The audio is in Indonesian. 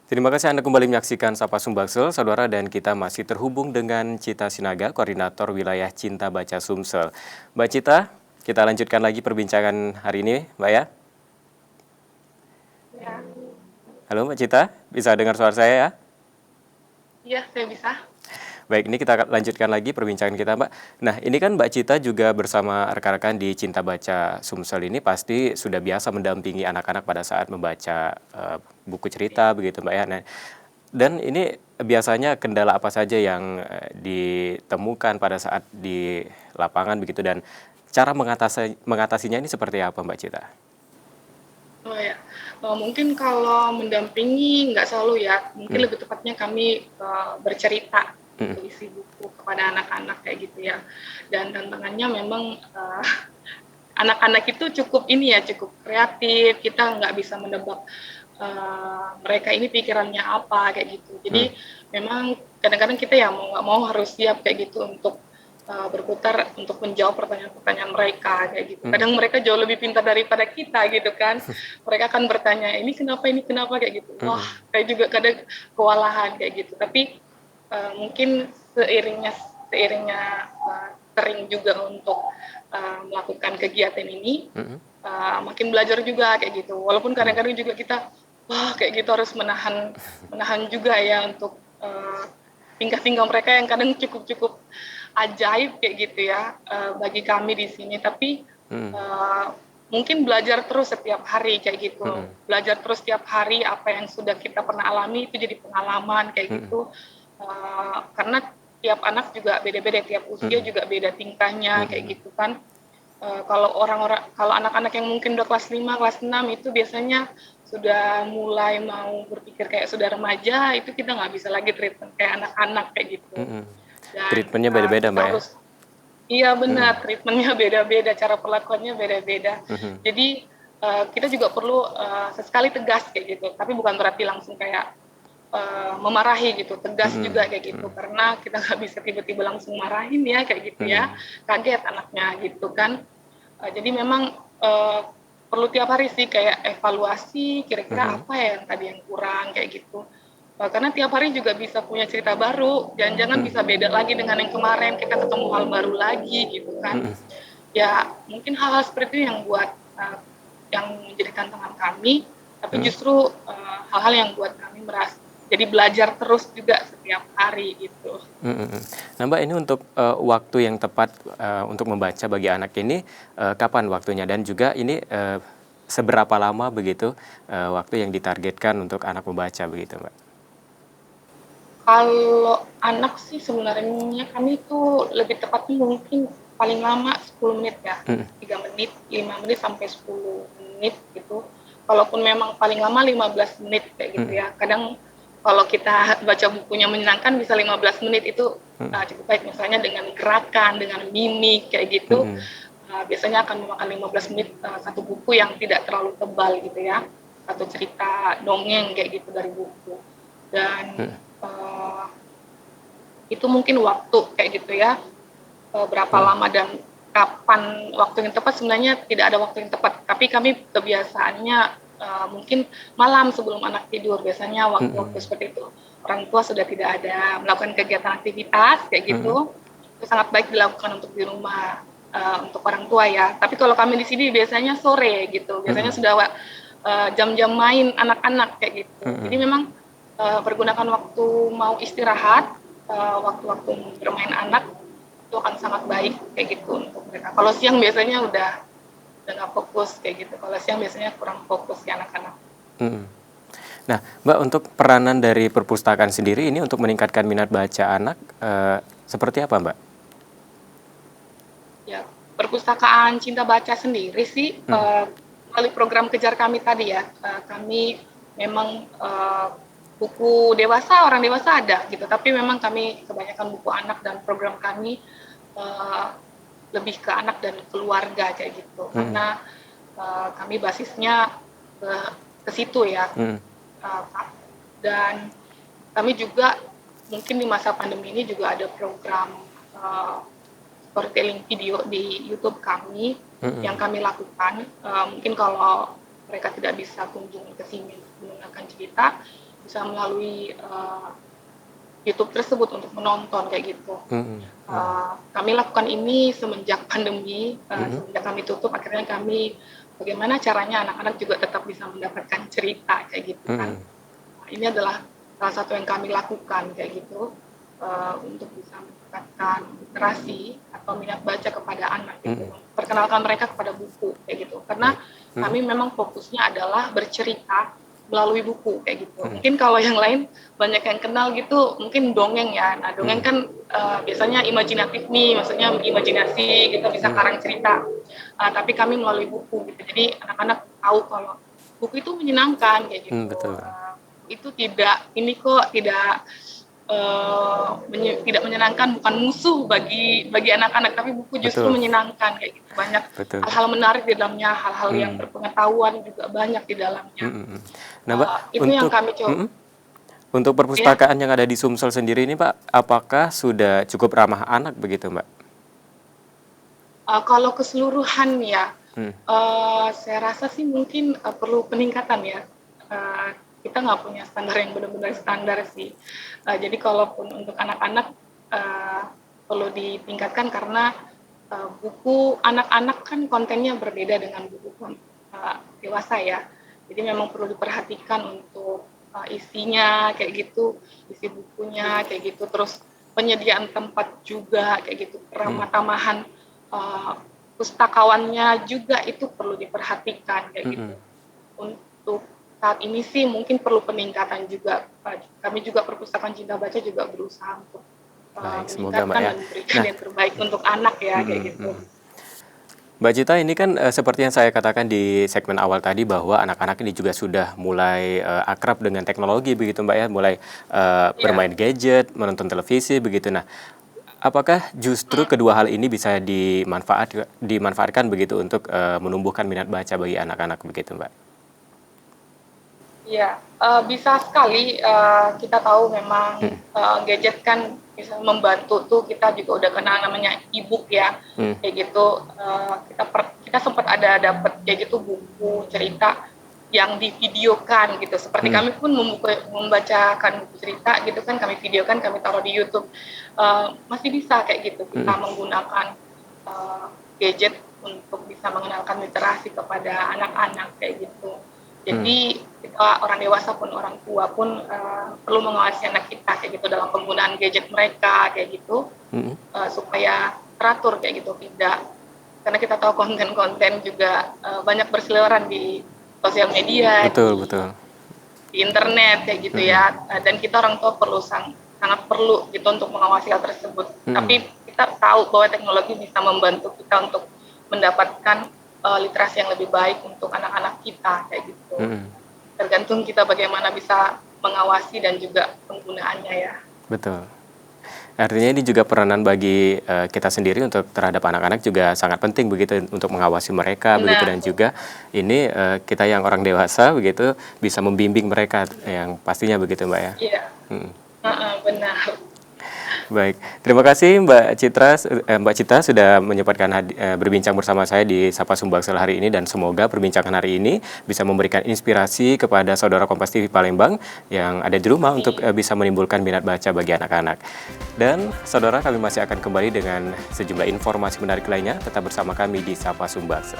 Terima kasih Anda kembali menyaksikan Sapa Sumbaksel, Saudara, dan kita masih terhubung dengan Cita Sinaga, Koordinator Wilayah Cinta Baca Sumsel. Mbak Cita, kita lanjutkan lagi perbincangan hari ini, Mbak ya. Ya, Halo Mbak Cita, bisa dengar suara saya ya? iya saya bisa. Baik, ini kita lanjutkan lagi perbincangan kita, Mbak. Nah, ini kan Mbak Cita juga bersama rekan-rekan di Cinta Baca Sumsel ini pasti sudah biasa mendampingi anak-anak pada saat membaca buku cerita, begitu Mbak ya. Nah, dan ini biasanya kendala apa saja yang ditemukan pada saat di lapangan begitu, dan cara mengatasinya ini seperti apa Mbak Cita? Oh ya, mungkin kalau mendampingi nggak selalu ya, mungkin Hmm. lebih tepatnya kami bercerita Hmm. gitu, isi buku kepada anak-anak kayak gitu ya. Dan tantangannya memang anak-anak itu cukup ini ya, cukup kreatif. Kita nggak bisa menebak mereka ini pikirannya apa kayak gitu. Hmm. Jadi memang kadang-kadang kita ya mau nggak mau harus siap kayak gitu untuk berputar untuk menjawab pertanyaan-pertanyaan mereka kayak gitu. Kadang mereka jauh lebih pintar daripada kita gitu kan. Mereka akan bertanya ini kenapa kayak gitu. Wah, Hmm. saya juga kadang kewalahan kayak gitu. Tapi mungkin seiringnya sering juga untuk melakukan kegiatan ini, Hmm. makin belajar juga kayak gitu. Walaupun kadang-kadang juga kita wah kayak gitu harus menahan menahan juga ya untuk tingkah-tingkah mereka yang kadang cukup-cukup ajaib kayak gitu ya bagi kami di sini. Tapi Hmm. mungkin belajar terus setiap hari kayak gitu. Hmm. Belajar terus setiap hari apa yang sudah kita pernah alami itu jadi pengalaman kayak Hmm. gitu. Karena tiap anak juga beda-beda, tiap usia Hmm. juga beda tingkahnya Hmm. kayak gitu kan. Kalau anak-anak yang mungkin udah kelas 5, kelas 6 itu biasanya sudah mulai mau berpikir kayak sudah remaja, itu kita nggak bisa lagi treatment kayak anak-anak kayak gitu. Hmm. Dan Treatmentnya beda-beda kita Mbak ya? harus, iya Hmm. benar, treatmentnya beda-beda, cara perlakuannya beda-beda. Hmm. Jadi kita juga perlu sesekali tegas kayak gitu, tapi bukan berarti langsung kayak memarahi gitu, tegas Hmm. juga kayak gitu, Hmm. karena kita nggak bisa tiba-tiba langsung marahin ya kayak gitu ya, Hmm. kaget anaknya gitu kan. Jadi memang perlu tiap hari sih kayak evaluasi kira-kira Hmm. apa ya yang tadi yang kurang kayak gitu. Karena tiap hari juga bisa punya cerita baru, jangan-jangan Hmm. bisa beda lagi dengan yang kemarin, kita ketemu hal baru lagi gitu kan. Hmm. Ya mungkin hal-hal seperti itu yang buat yang menjadi tantangan kami, tapi Hmm. justru hal-hal yang buat kami merasa jadi belajar terus juga setiap hari gitu. Nah Mbak, ini untuk waktu yang tepat untuk membaca bagi anak ini kapan waktunya, dan juga ini seberapa lama begitu waktu yang ditargetkan untuk anak membaca begitu Mbak? Kalau anak sih sebenarnya kami itu lebih tepatnya mungkin paling lama 10 menit ya, Hmm. 3 menit, 5 menit sampai 10 menit gitu. Kalaupun memang paling lama 15 menit kayak gitu Hmm. ya. Kadang kalau kita baca bukunya menyenangkan bisa 15 menit itu Hmm. cukup baik, misalnya dengan gerakan, dengan mimik kayak gitu. Hmm. Biasanya akan memakan 15 menit satu buku yang tidak terlalu tebal gitu ya. Satu cerita dongeng kayak gitu dari buku. Dan Hmm. itu mungkin waktu kayak gitu ya, berapa Hmm. lama dan kapan waktu yang tepat, sebenarnya tidak ada waktu yang tepat, tapi kami kebiasaannya mungkin malam sebelum anak tidur, biasanya waktu-waktu Hmm. seperti itu orang tua sudah tidak ada melakukan kegiatan aktivitas kayak Hmm. gitu, itu sangat baik dilakukan untuk di rumah untuk orang tua ya. Tapi kalau kami di sini biasanya sore gitu, biasanya Hmm. sudah jam-jam main anak-anak kayak gitu. Jadi Hmm. memang pergunakan waktu mau istirahat, waktu-waktu bermain anak itu akan sangat baik kayak gitu untuk mereka. Kalau siang biasanya udah nggak fokus kayak gitu. Kalau siang biasanya kurang fokus ya anak-anak. Hmm. Nah Mbak, untuk peranan dari perpustakaan sendiri ini untuk meningkatkan minat baca anak seperti apa Mbak? Ya, perpustakaan Cinta Baca sendiri sih Hmm. melalui program kejar kami tadi ya, kami memang buku dewasa, orang dewasa ada gitu, tapi memang kami kebanyakan buku anak, dan program kami lebih ke anak dan keluarga kayak gitu, Hmm. karena kami basisnya ke situ ya. Hmm. Dan kami juga mungkin di masa pandemi ini juga ada program storytelling video di YouTube kami Hmm. yang kami lakukan. Mungkin kalau mereka tidak bisa kunjung ke sini menggunakan cerita, bisa melalui YouTube tersebut untuk menonton kayak gitu. Kami lakukan ini semenjak pandemi, semenjak kami tutup, akhirnya kami bagaimana caranya anak-anak juga tetap bisa mendapatkan cerita kayak gitu kan. Ini adalah salah satu yang kami lakukan kayak gitu, untuk bisa mendapatkan literasi atau minat baca kepada anak gitu. Perkenalkan mereka kepada buku kayak gitu. Karena kami memang fokusnya adalah bercerita melalui buku kayak gitu. Mungkin kalau yang lain banyak yang kenal gitu, mungkin dongeng ya. Nah, dongeng kan biasanya imajinatif nih, maksudnya imajinasi, kita bisa karang cerita. Tapi kami melalui buku gitu. Jadi anak-anak tahu kalau buku itu menyenangkan kayak gitu. Betul. Itu tidak menyenangkan, bukan musuh bagi anak-anak, tapi buku justru Betul. menyenangkan kayak gitu. Banyak Betul. hal-hal menarik di dalamnya, hal-hal yang berpengetahuan juga banyak di dalamnya. Nah, Mbak, Itu yang kami coba. untuk perpustakaan yang ada di Sumsel sendiri ini, Pak, apakah sudah cukup ramah anak begitu, Mbak? Kalau keseluruhan ya, saya rasa sih mungkin perlu peningkatan ya. Kita nggak punya standar yang benar-benar standar sih. Jadi kalaupun untuk anak-anak perlu ditingkatkan karena buku anak-anak kan kontennya berbeda dengan buku dewasa ya. Jadi memang perlu diperhatikan untuk isinya kayak gitu, isi bukunya kayak gitu, terus penyediaan tempat juga kayak gitu, ramah tamahan pustakawannya juga itu perlu diperhatikan kayak gitu. Untuk saat ini sih mungkin perlu peningkatan juga. Kami juga Perpustakaan Cinta Baca juga berusaha untuk semoga, Mbak, meningkatkan ya. dan memberikan yang terbaik untuk anak ya kayak gitu. Mbak Cita, ini kan seperti yang saya katakan di segmen awal tadi bahwa anak-anak ini juga sudah mulai akrab dengan teknologi begitu, Mbak, ya, mulai bermain gadget, menonton televisi begitu. Nah, apakah justru kedua hal ini bisa dimanfaatkan begitu untuk menumbuhkan minat baca bagi anak-anak begitu, Mbak? Iya, bisa sekali. Kita tahu memang gadget kan bisa membantu tuh, kita juga udah kenal namanya e-book ya, kayak gitu. Kita sempat ada dapat kayak gitu buku cerita yang divideokan gitu. Seperti kami pun membacakan buku cerita gitu kan, kami videokan, kami taruh di YouTube. Masih bisa kayak gitu kita menggunakan gadget untuk bisa mengenalkan literasi kepada anak-anak kayak gitu. Jadi kita orang dewasa pun orang tua pun perlu mengawasi anak kita kayak gitu dalam penggunaan gadget mereka kayak gitu, supaya teratur kayak gitu, tidak, karena kita tahu konten-konten juga banyak berseliweran di sosial media, Betul. di internet kayak gitu ya, dan kita orang tua sangat perlu gitu untuk mengawasi hal tersebut. Tapi kita tahu bahwa teknologi bisa membantu kita untuk mendapatkan literasi yang lebih baik untuk anak-anak kita kayak gitu. Tergantung kita bagaimana bisa mengawasi dan juga penggunaannya ya. Betul. Artinya ini juga peranan bagi kita sendiri untuk terhadap anak-anak juga sangat penting begitu untuk mengawasi mereka begitu, dan juga ini kita yang orang dewasa begitu bisa membimbing mereka yang pastinya begitu, Mbak, ya. Iya. Benar. Baik, terima kasih Mbak Cita sudah menyempatkan berbincang bersama saya di Sapa Sumbangsel hari ini, dan semoga perbincangan hari ini bisa memberikan inspirasi kepada saudara Kompas TV Palembang yang ada di rumah untuk bisa menimbulkan minat baca bagi anak-anak. Dan saudara, kami masih akan kembali dengan sejumlah informasi menarik lainnya. Tetap bersama kami di Sapa Sumbangsel.